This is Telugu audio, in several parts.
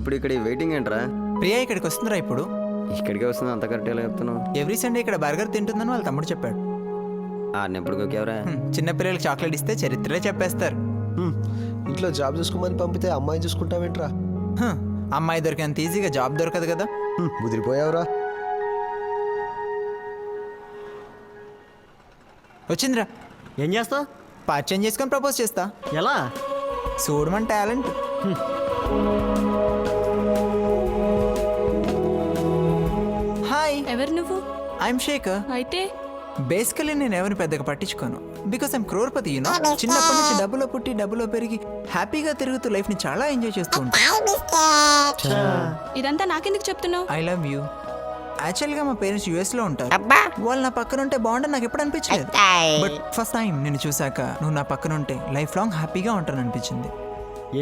ఇప్పుడు ఇక్కడ వెయిటింగ్ ఏంట్రా? ప్రియా ఇక్కడికి వస్తుందిరా ఇప్పుడు. ఇక్కడికే వస్తుంది, అంత కరెక్ట్ ఎలా చెప్తున్నావు? ఎవ్రీ సండే ఇక్కడ బర్గర్ తింటుందని వాళ్ళ తమ్ముడు చెప్పాడు. ఎప్పుడు ఎవరా? చిన్న పిల్లలకి చాక్లెట్ ఇస్తే చరిత్రే చెప్పేస్తారు. ఇంట్లో జాబ్ చూసుకోమని పంపితే అమ్మాయిని చూసుకుంటావేంట్రా? అమ్మాయి దొరికినంత ఈజీగా జాబ్ దొరకదు కదా. ముదిరిపోయావురా. వచ్చిందిరా. ఏం చేస్తావు? పరిచయం చేసుకొని ప్రపోజ్ చేస్తా. ఎలా? చూడమని టాలెంట్. హాయ్, ఎవరు నువ్వు? ఐఎమ్ శేఖర్. అయితే బేసికలీ నేను ఎవరిని పెద్దగా పట్టించుకోను, బికాస్ ఐమ్ క్రోర్పతి. యూనో, చిన్నప్పటి నుంచి డబ్బులో పుట్టి డబ్బులో పెరిగి హ్యాపీగా తిరుగుతూ లైఫ్ ని చాలా ఎంజాయ్ చేస్తూ ఉంటాను. ఇదంతా నాకెందుకు చెప్తున్నావు? I love you. యాక్చువల్ గా మా పేరెంట్స్ యుఎస్ లో ఉంటారు. వాళ్ళు నా పక్కన ఉంటే బాగుంటుంది నాకు ఎప్పుడు అనిపించలేదు. బట్ ఫస్ట్ టైం నేను చూసాక నువ్వు నా పక్కన ఉంటే లైఫ్ లాంగ్ హ్యాపీగా ఉంటాను అనిపించింది.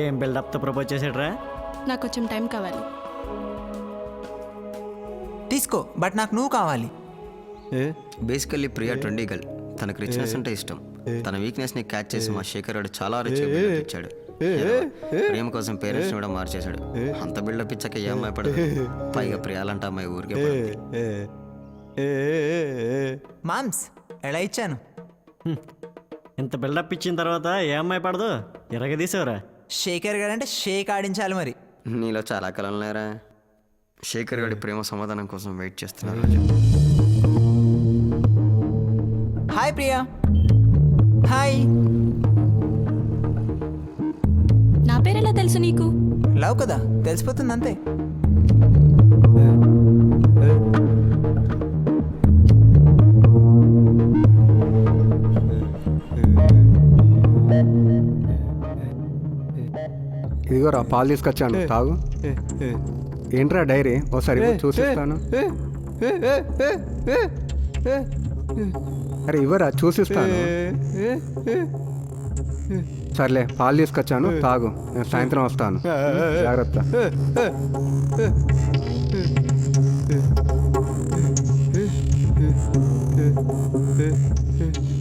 ఏం బిల్డప్ తో ప్రపోజ్ చేసాడ్రా? నాకు కొంచెం టైం కావాలి. తీసుకో, బట్ నాకు నువ్వు కావాలి. Basically Priya 20 girl. తనకు రిచ్నెస్ అంటే ఇష్టం. తన వీక్నెస్ ని క్యాచ్ చేసి మా శేఖర్ గారు చాలా రిచ్ ఇచ్చాడు. ప్రేమ కోసం పేరెంట్స్ కూడా మార్చేశాడు. అంత బిల్డప్ ఇచ్చాక ఏ అమ్మాయి పడదు? పైగా ప్రియాలంటే అమ్మాయి ఊరికే పడుతుంది. మామ్స్ ఎలా ఇచ్చాను? ఇంత బిల్డప్ ఇచ్చిన తర్వాత ఏ అమ్మాయి పడదు? ఎరగదీసావురా. శేఖర్ గారు అంటే షేక్ ఆడించాలి మరి. నీలో చాలా కళలు లేరా? శేఖర్ గారి ప్రేమ సమాధానం కోసం వెయిట్ చేస్తున్నారు. హాయ్ ప్రియా. హాయ్. నా పేరు ఎలా తెలుసు నీకు? లవ్ కదా, తెలిసిపోతుంది అంతే. ఇదిగోరా పాలు తీసుకొచ్చాను, తాగు. ఏంట్రా డైరీ? ఒకసారి చూసిస్తాను. అరే ఇవ్వరా, చూసిస్తాను. సర్లే, పాలు తీసుకొచ్చాను, తాగు. నేను సాయంత్రం వస్తాను, జాగ్రత్త.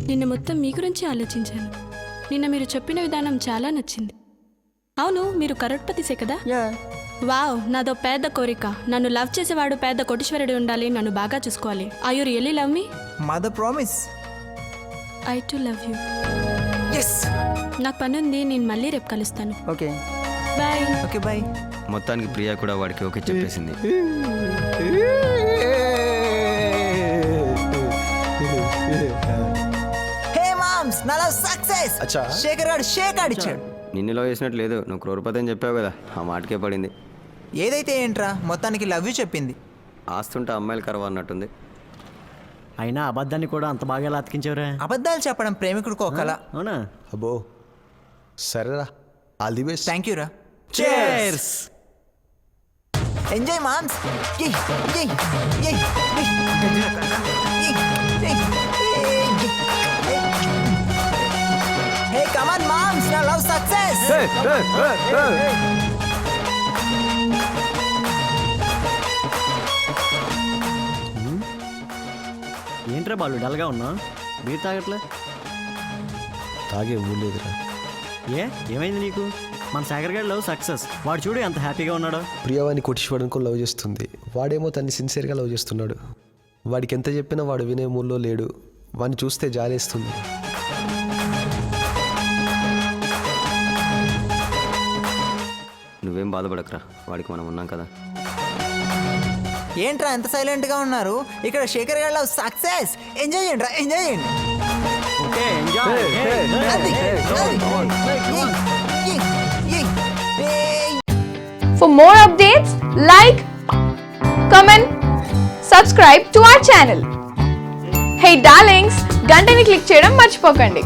నిన్న మొత్తం మీ గురించి ఆలోచించాను. నిన్న మీరు చెప్పిన విధానం చాలా నచ్చింది. అవును, మీరు కరోడ్పతిసే కదా? వావ్, నాదో పెద్ద కోరిక. నన్ను లవ్ చేసేవాడు పెద్ద కోటీశ్వరుడు ఉండాలి, నన్ను బాగా చూసుకోవాలి. I you really love me? Mother promise. I too love you. Yes. నాకు పని ఉంది, నేను మళ్ళీ రేపు కలుస్తాను. Okay bye. Okay bye. మొత్తానికి ప్రియా కూడా వాడికి ఓకే చెప్పేసింది. హే మామ్స్, నా లవ్ సక్సెస్. అచ్చా. శేఖర్ గారు షేక్ ఆడిచ్చాడు. నిన్నులో వేసినట్టు లేదు, నువ్వు క్రోర్పతి అని చెప్పావు కదా, ఆ మాటకే పడింది. ఏదైతే ఏంట్రా, మొత్తానికి లవ్ యూ చెప్పింది. ఆస్తుంటే అమ్మాయిలు కరవ అన్నట్టుంది. అయినా అబద్ధాన్ని కూడా అంత బాగా ఎలా అతికించావురా? అబద్ధాలు చెప్పడం ప్రేమికుడికి ఒక కళ. అవునా? అబ్బో, సరేరా, all the best. Thank you రా. చేర్స్. ఎంజాయ్ మామ్స్. హే కమ్ ఆన్ మామ్స్, నా లవ్ సక్సెస్. ఏంట్రా బాలు డల్గా ఉన్నావు? బీర్ తాగట్లే? తాగే ఊళ్ళేదురా. ఏమైంది నీకు? మన శేఖర్ గారి లవ్ సక్సెస్. వాడు చూడు ఎంత హ్యాపీగా ఉన్నాడో. ప్రియవాని కొట్టించుకోవడానికి లవ్ చేస్తుంది, వాడేమో తన్ని సిన్సియర్గా లవ్ చేస్తున్నాడు. వాడికి ఎంత చెప్పినా వాడు వినే మూల్లో లేడు. వాడిని చూస్తే జాలేస్తుంది. నువ్వేం బాధపడకరా, వాడికి మనం ఉన్నాం కదా. ఏంట్రా ఎంత సైలెంట్ గా ఉన్నారు? ఇక్కడ శేఖర్ గారి లవ్ సక్సెస్. ఎంజాయ్ చేయండి రా, ఎంజాయ్ చేయండి. Okay, enjoy. For more updates, like, comment, subscribe to our channel. Hey darlings, గంటని click చేయడం మర్చిపోకండి.